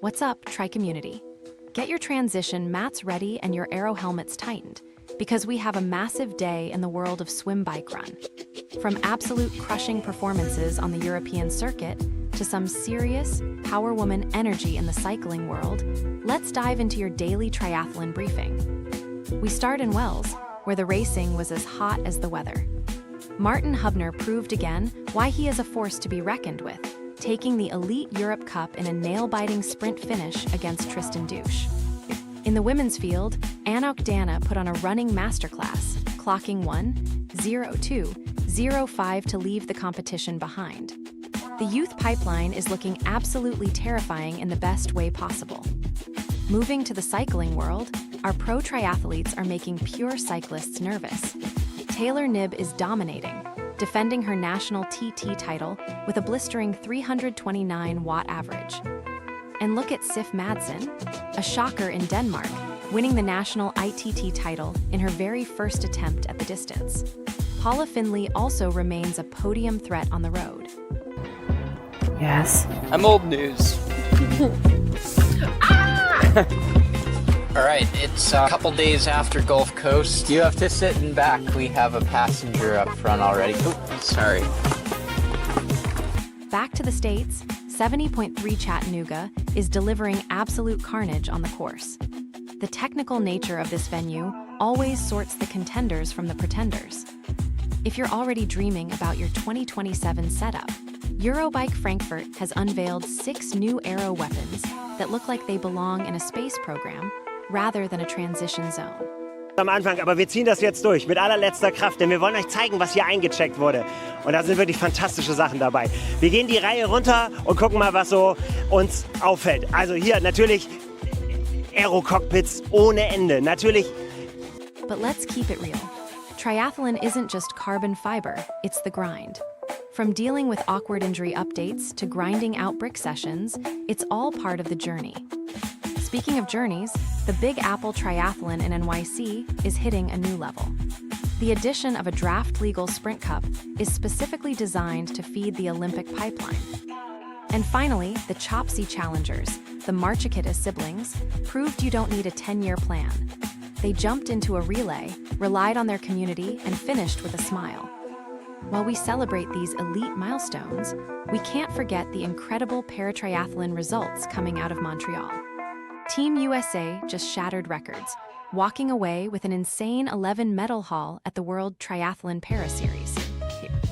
What's up, Tri-Community? Get your transition mats ready and your Aero helmets tightened, because we have a massive day in the world of swim bike run. From absolute crushing performances on the European circuit to some serious, power woman energy in the cycling world, let's dive into your daily triathlon briefing. We start in Wels, where the racing was as hot as the weather. Martin Hubner proved again why he is a force to be reckoned with, taking the Elite Europe Cup in a nail-biting sprint finish against Tristan Douche. In the women's field, Anok Dana put on a running masterclass, clocking 1:02:05 to leave the competition behind. The youth pipeline is looking absolutely terrifying in the best way possible. Moving to the cycling world, our pro triathletes are making pure cyclists nervous. Taylor Knibb is dominating, defending her national TT title with a blistering 329-watt average. And look at Sif Madsen, a shocker in Denmark, winning the national ITT title in her very first attempt at the distance. Paula Findlay also remains a podium threat on the road. Yes. I'm old news. All right, it's a couple days after Gulf Coast. You have to sit in back. We have a passenger up front already. Oops, sorry. Back to the States, 70.3 Chattanooga is delivering absolute carnage on the course. The technical nature of this venue always sorts the contenders from the pretenders. If you're already dreaming about your 2027 setup, Eurobike Frankfurt has unveiled 6 new Aero weapons that look like they belong in a space program rather than a transition zone. Am Anfang, aber wir ziehen das jetzt durch mit allerletzter Kraft, denn wir wollen euch zeigen, was hier eingecheckt wurde. Und da sind wirklich fantastische Sachen dabei. Wir gehen die Reihe runter und gucken mal, was so uns auffällt. Also hier natürlich Aero-Cockpits ohne Ende, natürlich. But let's keep it real. Triathlon isn't just carbon fiber, it's the grind. From dealing with awkward injury updates to grinding out brick sessions, it's all part of the journey. Speaking of journeys, the Big Apple Triathlon in NYC is hitting a new level. The addition of a draft-legal sprint cup is specifically designed to feed the Olympic pipeline. And finally, the Chopsey Challengers, the Marchikita siblings, proved you don't need a 10-year plan. They jumped into a relay, relied on their community, and finished with a smile. While we celebrate these elite milestones, we can't forget the incredible paratriathlon results coming out of Montreal. Team USA just shattered records, walking away with an insane 11-medal haul at the World Triathlon Para Series.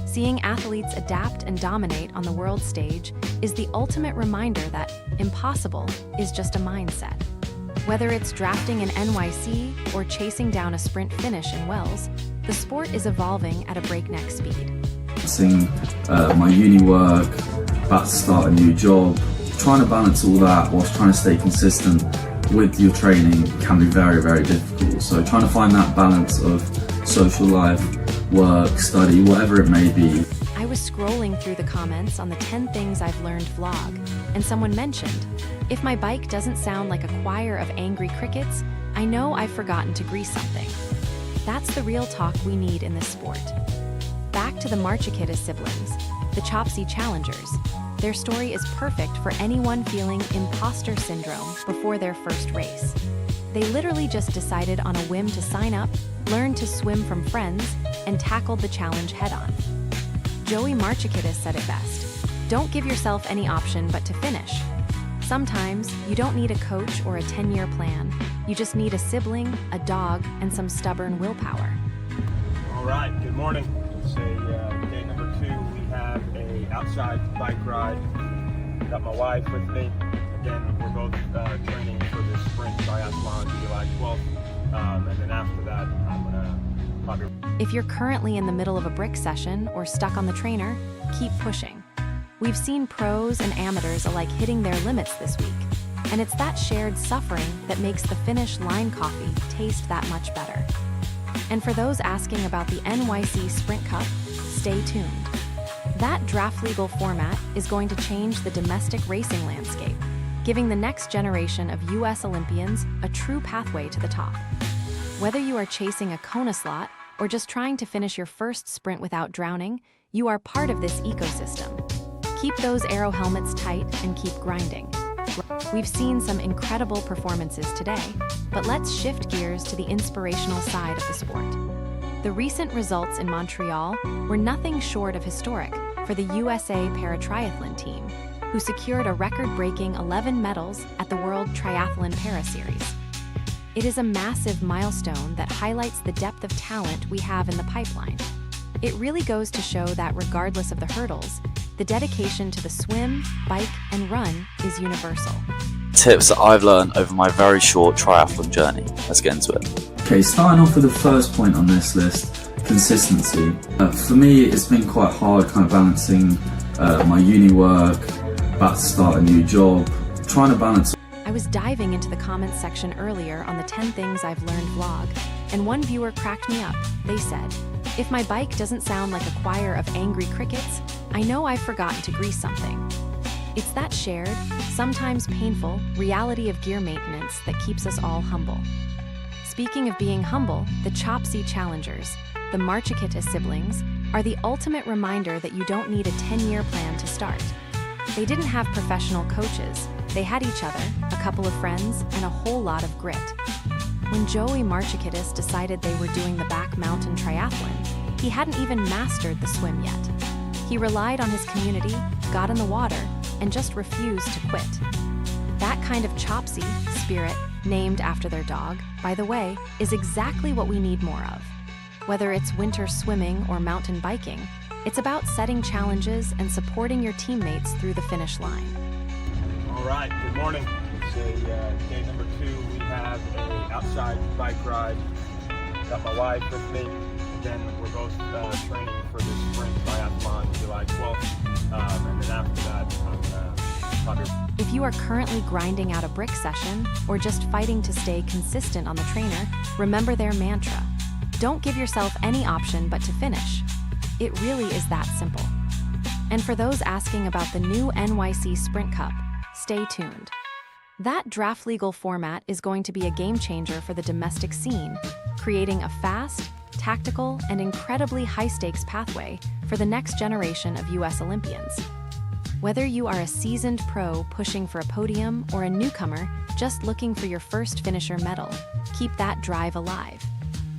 Seeing athletes adapt and dominate on the world stage is the ultimate reminder that impossible is just a mindset. Whether it's drafting in NYC or chasing down a sprint finish in Wels, the sport is evolving at a breakneck speed. Seeing my uni work, about to start a new job, trying to balance all that whilst trying to stay consistent with your training can be very, very difficult. So trying to find that balance of social life, work, study, whatever it may be. I was scrolling through the comments on the 10 Things I've Learned vlog, and someone mentioned, if my bike doesn't sound like a choir of angry crickets, I know I've forgotten to grease something. That's the real talk we need in this sport. Back to the Marchikita siblings, the Chopsey Challengers. Their story is perfect for anyone feeling imposter syndrome before their first race. They literally just decided on a whim to sign up, learn to swim from friends, and tackled the challenge head-on. Joey Marchikita said it best, "Don't give yourself any option but to finish." Sometimes, you don't need a coach or a 10-year plan. You just need a sibling, a dog, and some stubborn willpower. All right, good morning. It's day number 2. We have a outside bike ride. Got my wife with me. Again, we're both training for this sprint triathlon July 12th. And then after that, I'm gonna probably... If you're currently in the middle of a brick session or stuck on the trainer, keep pushing. We've seen pros and amateurs alike hitting their limits this week, and it's that shared suffering that makes the finish line coffee taste that much better. And for those asking about the NYC Sprint Cup, stay tuned. That draft-legal format is going to change the domestic racing landscape, giving the next generation of US Olympians a true pathway to the top. Whether you are chasing a Kona slot or just trying to finish your first sprint without drowning, you are part of this ecosystem. Keep those Aero helmets tight and keep grinding. We've seen some incredible performances today, but let's shift gears to the inspirational side of the sport. The recent results in Montreal were nothing short of historic for the USA Paratriathlon team, who secured a record-breaking 11 medals at the World Triathlon Para Series. It is a massive milestone that highlights the depth of talent we have in the pipeline. It really goes to show that regardless of the hurdles, the dedication to the swim, bike, and run is universal. Tips that I've learned over my very short triathlon journey. Let's get into it. Okay, starting off with the first point on this list, consistency. For me, it's been quite hard kind of balancing my uni work, about to start a new job, trying to balance. I was diving into the comments section earlier on the 10 Things I've Learned vlog, and one viewer cracked me up. They said, "If my bike doesn't sound like a choir of angry crickets, I know I've forgotten to grease something." It's that shared, sometimes painful, reality of gear maintenance that keeps us all humble. Speaking of being humble, the Chopsey Challengers, the Marchikita siblings, are the ultimate reminder that you don't need a 10-year plan to start. They didn't have professional coaches, they had each other, a couple of friends, and a whole lot of grit. When Joey Marchikitis decided they were doing the back mountain triathlon, he hadn't even mastered the swim yet. He relied on his community, got in the water, and just refused to quit. That kind of Chopsey spirit, named after their dog, by the way, is exactly what we need more of. Whether it's winter swimming or mountain biking, it's about setting challenges and supporting your teammates through the finish line. All right, good morning. It's day number 2. We have a outside bike ride. Got my wife with me. And then we're both training for the spring triathlon July 12th. And then after that, I'm probably... If you are currently grinding out a brick session or just fighting to stay consistent on the trainer, remember their mantra. Don't give yourself any option but to finish. It really is that simple. And for those asking about the new NYC Sprint Cup, stay tuned. That draft legal format is going to be a game changer for the domestic scene, creating a fast, tactical, and incredibly high-stakes pathway for the next generation of US Olympians. Whether you are a seasoned pro pushing for a podium or a newcomer just looking for your first finisher medal, keep that drive alive.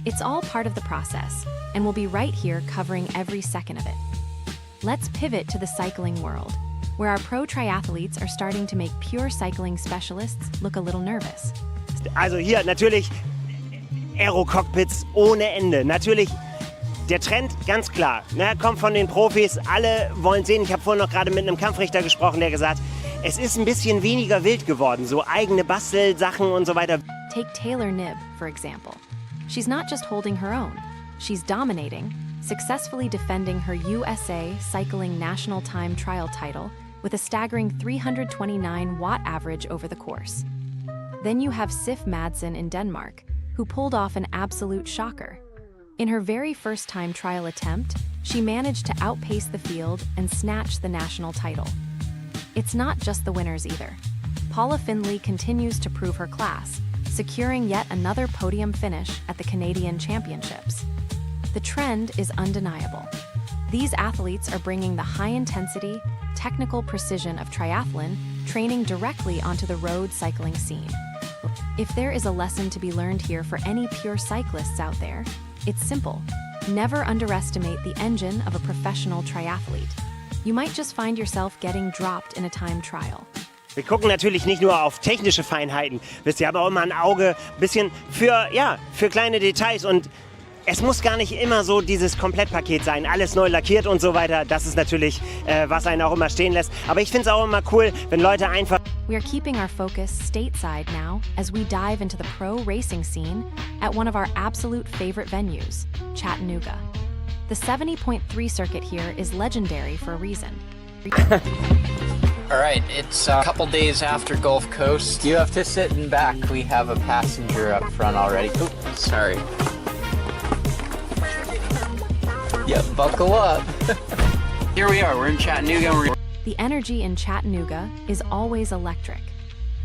It's all part of the process, and we'll be right here covering every second of it. Let's pivot to the cycling world, where our pro triathletes are starting to make pure cycling specialists look a little nervous. Also hier natürlich Aero-Cockpits ohne Ende. Natürlich der Trend ganz klar. Ne, kommt von den Profis, alle wollen sehen. Ich habe vorhin noch gerade mit einem Kampfrichter gesprochen, der gesagt, es ist ein bisschen weniger wild geworden. So eigene Bastelsachen und so weiter. Take Taylor Knibb, for example. She's not just holding her own, she's dominating, successfully defending her USA Cycling National Time Trial title with a staggering 329 watt average over the course. Then you have Sif Madsen in Denmark, who pulled off an absolute shocker. In her very first time trial attempt, she managed to outpace the field and snatch the national title. It's not just the winners either. Paula Findlay continues to prove her class, securing yet another podium finish at the Canadian Championships. The trend is undeniable. These athletes are bringing the high-intensity, technical precision of triathlon training directly onto the road cycling scene. If there is a lesson to be learned here for any pure cyclists out there, it's simple. Never underestimate the engine of a professional triathlete. You might just find yourself getting dropped in a time trial. Wir gucken natürlich nicht nur auf technische Feinheiten. Wisst ihr, aber auch immer ein Auge bisschen für kleine Details. Und es muss gar nicht immer so dieses Komplettpaket sein. Alles neu lackiert und so weiter. Das ist natürlich, was einen auch immer stehen lässt. Aber ich finde es auch immer cool, wenn Leute einfach... We are keeping our focus stateside now as we dive into the pro racing scene at one of our absolute favorite venues, Chattanooga. The 70.3 circuit here is legendary for a reason. All right, it's a couple days after Gulf Coast. You have to sit in back. We have a passenger up front already. Oop, sorry. Yep, buckle up. Here we are, we're in Chattanooga. The energy in Chattanooga is always electric.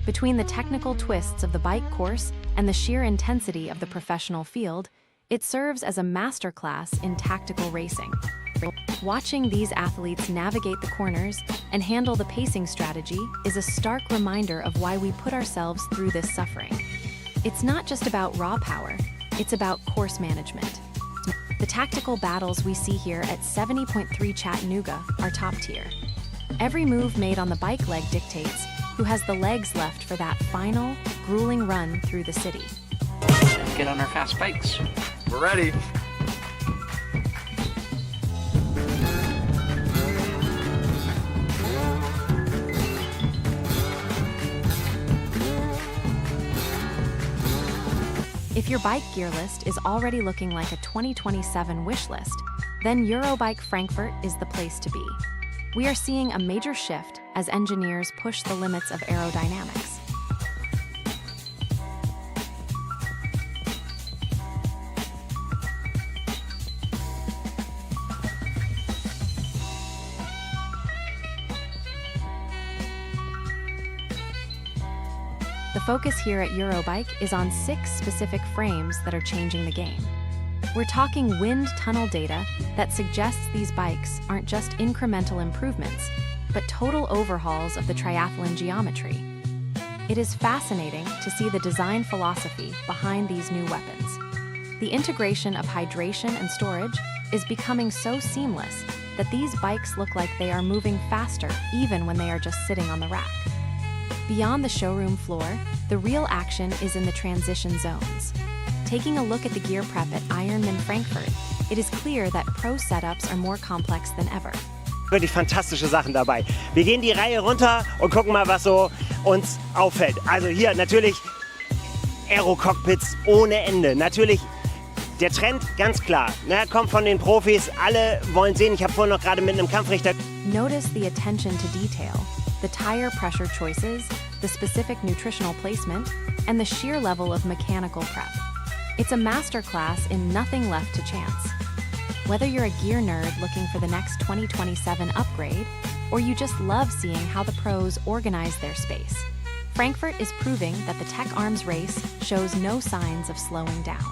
Between the technical twists of the bike course and the sheer intensity of the professional field, it serves as a masterclass in tactical racing. Watching these athletes navigate the corners and handle the pacing strategy is a stark reminder of why we put ourselves through this suffering. It's not just about raw power, it's about course management. The tactical battles we see here at 70.3 Chattanooga are top tier. Every move made on the bike leg dictates who has the legs left for that final, grueling run through the city. Get on our fast bikes. We're ready. If your bike gear list is already looking like a 2027 wish list, then Eurobike Frankfurt is the place to be. We are seeing a major shift as engineers push the limits of aerodynamics. The focus here at Eurobike is on 6 specific frames that are changing the game. We're talking wind tunnel data that suggests these bikes aren't just incremental improvements, but total overhauls of the triathlon geometry. It is fascinating to see the design philosophy behind these new weapons. The integration of hydration and storage is becoming so seamless that these bikes look like they are moving faster even when they are just sitting on the rack. Beyond the showroom floor, the real action is in the transition zones. Taking a look at the gear prep at Ironman Frankfurt, it is clear that pro setups are more complex than ever. Wirklich fantastische Sachen dabei. Wir gehen die Reihe runter und gucken mal, was so uns auffällt. Also hier natürlich Aero-Cockpits ohne Ende. Natürlich der Trend ganz klar. Ne, kommt von den Profis, alle wollen sehen. Ich habe vorhin noch gerade mit einem Kampfrichter. Notice the attention to detail, the tire pressure choices, the specific nutritional placement, and the sheer level of mechanical prep. It's a masterclass in nothing left to chance. Whether you're a gear nerd looking for the next 2027 upgrade, or you just love seeing how the pros organize their space, Frankfurt is proving that the Tech Arms race shows no signs of slowing down.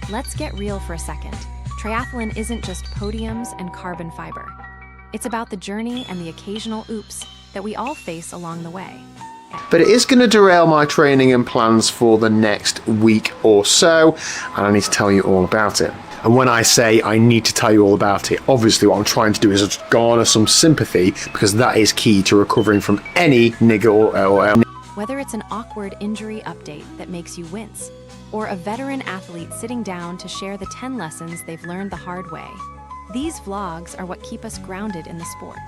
Let's get real for a second. Triathlon isn't just podiums and carbon fiber. It's about the journey and the occasional oops that we all face along the way. But it is going to derail my training and plans for the next week or so, and I need to tell you all about it. And when I say I need to tell you all about it, obviously what I'm trying to do is garner some sympathy, because that is key to recovering from any niggle or Whether it's an awkward injury update that makes you wince, or a veteran athlete sitting down to share the 10 lessons they've learned the hard way, these vlogs are what keep us grounded in the sport.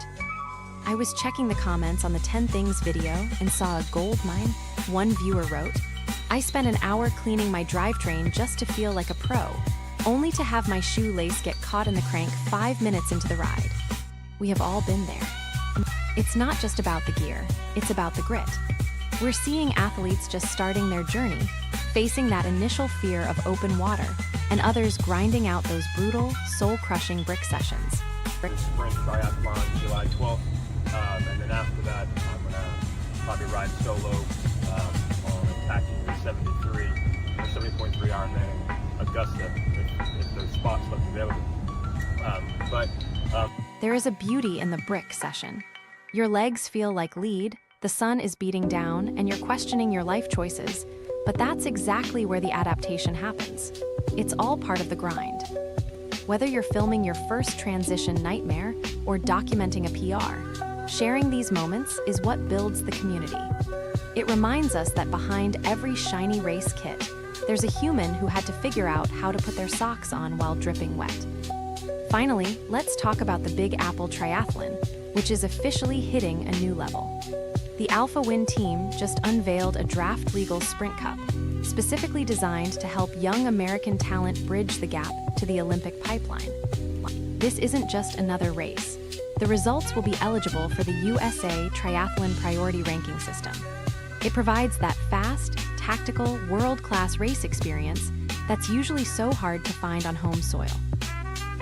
I was checking the comments on the 10 Things video and saw a gold mine. One viewer wrote, "I spent an hour cleaning my drivetrain just to feel like a pro, only to have my shoelace get caught in the crank 5 minutes into the ride." We have all been there. It's not just about the gear, it's about the grit. We're seeing athletes just starting their journey, facing that initial fear of open water, and others grinding out those brutal, soul-crushing brick sessions. Sprint Triathlon July 12th. And then after that, I'm going to probably ride solo on attacking the 73 or 70.3 Ironman in Augusta if those spots look available. There is a beauty in the brick session. Your legs feel like lead, the sun is beating down, and you're questioning your life choices. But that's exactly where the adaptation happens. It's all part of the grind. Whether you're filming your first transition nightmare or documenting a PR, sharing these moments is what builds the community. It reminds us that behind every shiny race kit, there's a human who had to figure out how to put their socks on while dripping wet. Finally, let's talk about the Big Apple Triathlon, which is officially hitting a new level. The Alpha Win team just unveiled a draft-legal sprint cup, specifically designed to help young American talent bridge the gap to the Olympic pipeline. This isn't just another race. The results will be eligible for the USA Triathlon Priority Ranking System. It provides that fast, tactical, world-class race experience that's usually so hard to find on home soil.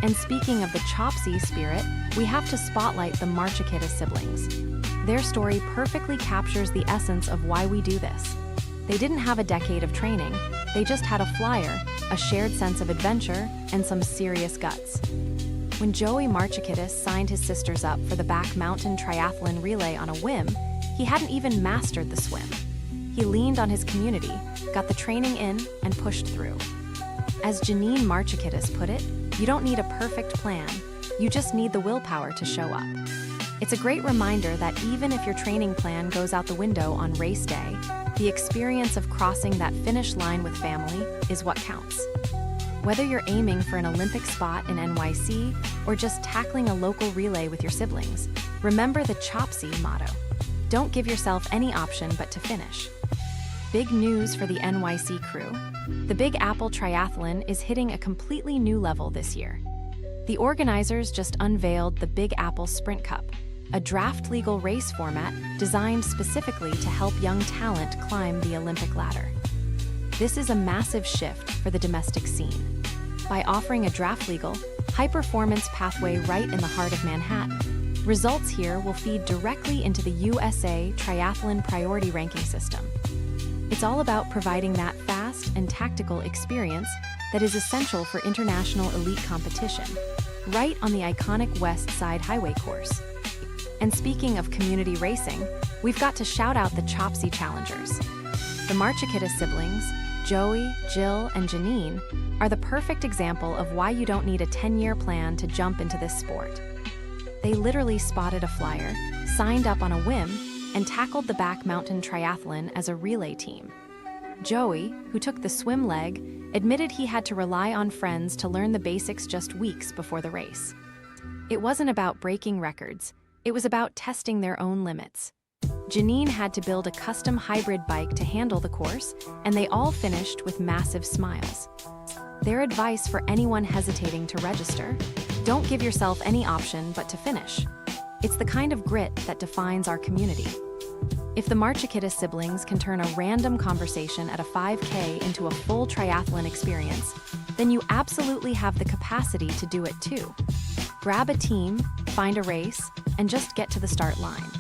And speaking of the Chopsey spirit, we have to spotlight the Marchikita siblings. Their story perfectly captures the essence of why we do this. They didn't have a decade of training, they just had a flyer, a shared sense of adventure, and some serious guts. When Joey Marchikidis signed his sisters up for the Back Mountain Triathlon Relay on a whim, he hadn't even mastered the swim. He leaned on his community, got the training in, and pushed through. As Janine Marchikidis put it, you don't need a perfect plan, you just need the willpower to show up. It's a great reminder that even if your training plan goes out the window on race day, the experience of crossing that finish line with family is what counts. Whether you're aiming for an Olympic spot in NYC or just tackling a local relay with your siblings, remember the Chopsey motto. Don't give yourself any option but to finish. Big news for the NYC crew. The Big Apple Triathlon is hitting a completely new level this year. The organizers just unveiled the Big Apple Sprint Cup, a draft-legal race format designed specifically to help young talent climb the Olympic ladder. This is a massive shift for the domestic scene. By offering a draft-legal, high-performance pathway right in the heart of Manhattan, results here will feed directly into the USA Triathlon Priority Ranking System. It's all about providing that fast and tactical experience that is essential for international elite competition, right on the iconic West Side Highway course. And speaking of community racing, we've got to shout out the Chopsey Challengers. The Marchikidis siblings, Joey, Jill, and Janine, are the perfect example of why you don't need a 10-year plan to jump into this sport. They literally spotted a flyer, signed up on a whim, and tackled the Back Mountain Triathlon as a relay team. Joey, who took the swim leg, admitted he had to rely on friends to learn the basics just weeks before the race. It wasn't about breaking records, it was about testing their own limits. Janine had to build a custom hybrid bike to handle the course, and they all finished with massive smiles. Their advice for anyone hesitating to register: don't give yourself any option but to finish. It's the kind of grit that defines our community. If the Marchikidis siblings can turn a random conversation at a 5K into a full triathlon experience, then you absolutely have the capacity to do it too. Grab a team, find a race, and just get to the start line.